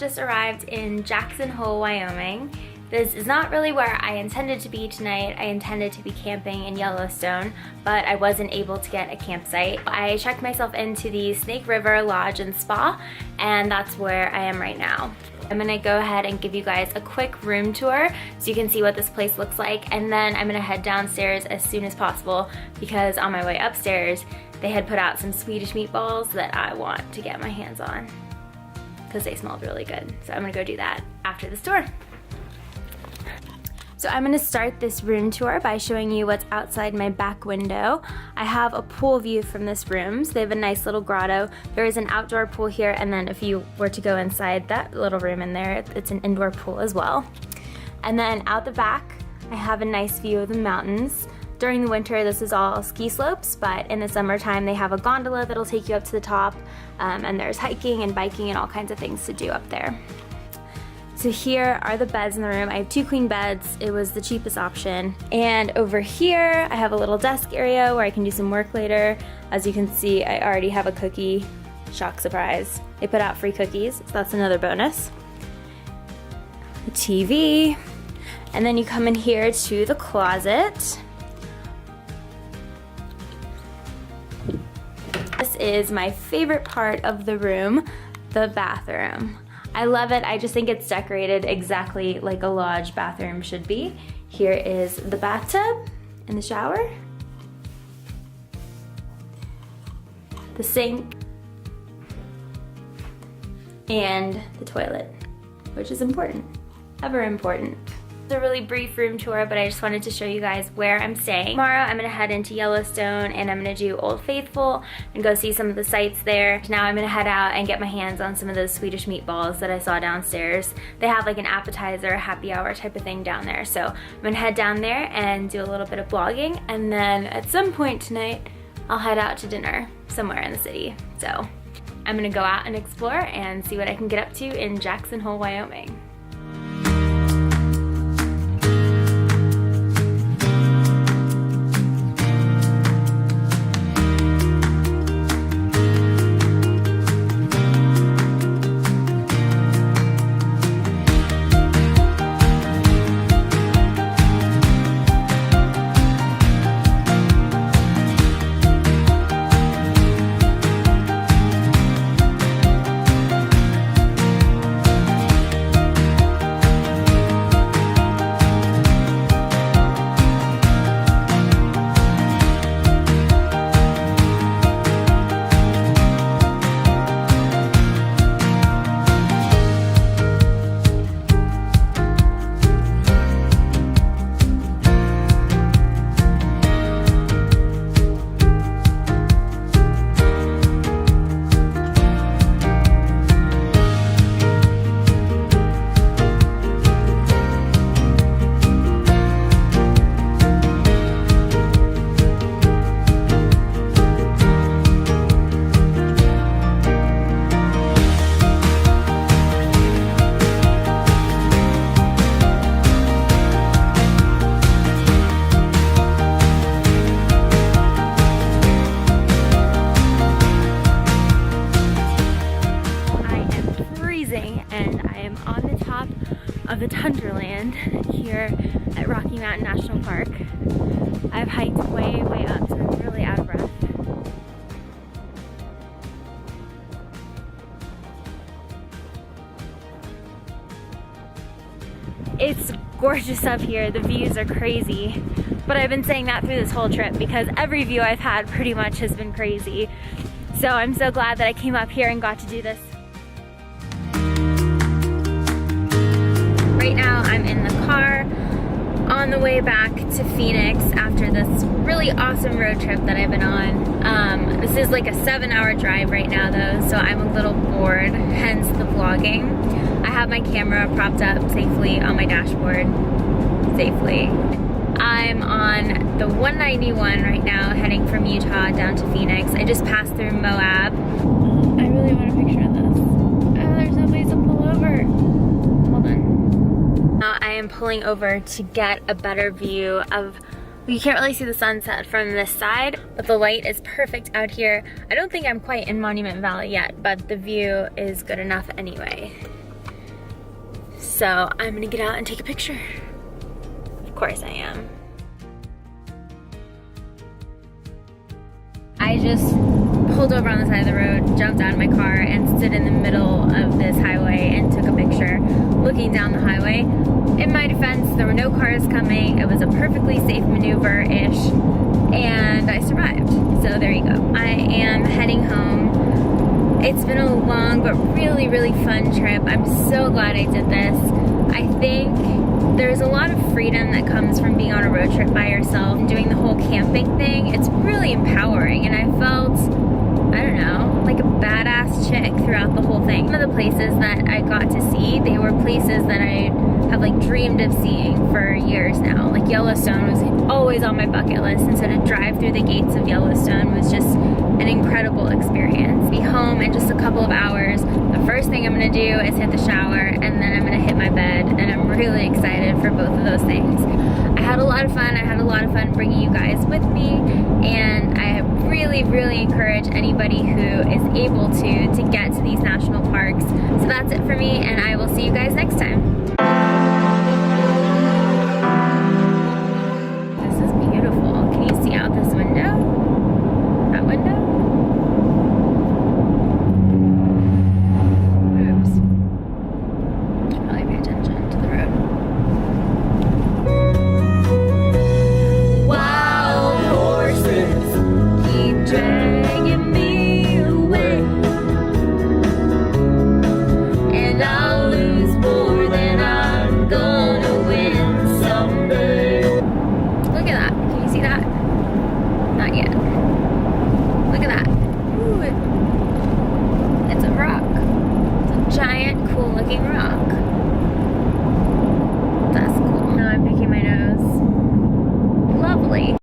just arrived in Jackson Hole, Wyoming. This is not really where I intended to be tonight. I intended to be camping in Yellowstone, but I wasn't able to get a campsite. I checked myself into the Snake River Lodge and Spa, and that's where I am right now. I'm gonna go ahead and give you guys a quick room tour so you can see what this place looks like, and then I'm gonna head downstairs as soon as possible because on my way upstairs they had put out some Swedish meatballs that I want to get my hands on because they smelled really good. So I'm gonna go do that after this tour. So I'm gonna start this room tour by showing you what's outside my back window. I have a pool view from this room, so they have a nice little grotto. There is an outdoor pool here, and then if you were to go inside that little room in there, it's an indoor pool as well. And then out the back, I have a nice view of the mountains. During the winter, this is all ski slopes, but in the summertime, they have a gondola that'll take you up to the top, and there's hiking and biking and all kinds of things to do up there. So here are the beds in the room. I have 2 queen beds. It was the cheapest option. And over here, I have a little desk area where I can do some work later. As you can see, I already have a cookie. Shock surprise. They put out free cookies, so that's another bonus. A TV. And then you come in here to the closet. This is my favorite part of the room, the bathroom. I love it. I just think it's decorated exactly like a lodge bathroom should be. Here is the bathtub and the shower, the sink, and the toilet, which is important, ever important. It's a really brief room tour, but I just wanted to show you guys where I'm staying. Tomorrow I'm gonna head into Yellowstone and I'm gonna do Old Faithful and go see some of the sights there. Now I'm gonna head out and get my hands on some of those Swedish meatballs that I saw downstairs. They have like an appetizer, happy hour type of thing down there. So I'm gonna head down there and do a little bit of blogging, and then at some point tonight I'll head out to dinner somewhere in the city. So I'm gonna go out and explore and see what I can get up to in Jackson Hole, Wyoming. Of the tundra land here at National Park. I've hiked way up, so I'm really out of breath. It's gorgeous up here, the views are crazy, but I've been saying that through this whole trip because every view I've had pretty much has been crazy. So I'm so glad that I came up here and got to do this. Right now I'm in the car on the way back to Phoenix after this really awesome road trip that I've been on. This is like a 7-hour drive right now though, so I'm a little bored, hence the vlogging. I have my camera propped up safely on my dashboard, safely. I'm on the 191 right now, heading from Utah down to Phoenix. I just passed through Moab. I really want a picture of this. Oh, there's no place to pull over. Hold on. Now I am pulling over to get a better view of, you can't really see the sunset from this side, but the light is perfect out here. I don't think I'm quite in Monument Valley yet, but the view is good enough anyway. So I'm gonna get out and take a picture. Of course I am. I just pulled over on the side of the road, jumped out of my car, and stood in the middle of this highway and took a picture looking down the highway. In my defense, there were no cars coming. It was a perfectly safe maneuver-ish, and I survived. So there you go. I am heading home. It's been a long but really, really fun trip. I'm so glad I did this. I think there's a lot of freedom that comes from being on a road trip by yourself and doing the whole camping thing. It's really empowering, and I felt, I don't know, like a badass chick throughout the whole thing. Some of the places that I got to see, they were places that I have like dreamed of seeing for years now. Like Yellowstone was always on my bucket list, and so to drive through the gates of Yellowstone was just an incredible experience. Be home in just a couple of hours. The first thing I'm gonna do is hit the shower, and then I'm gonna hit my bed, and I'm really excited for both of those things. I had a lot of fun. I had a lot of fun bringing you guys with me, and I really, really encourage anybody who is able to get to these national parks. So that's it for me, and I will see you guys next time.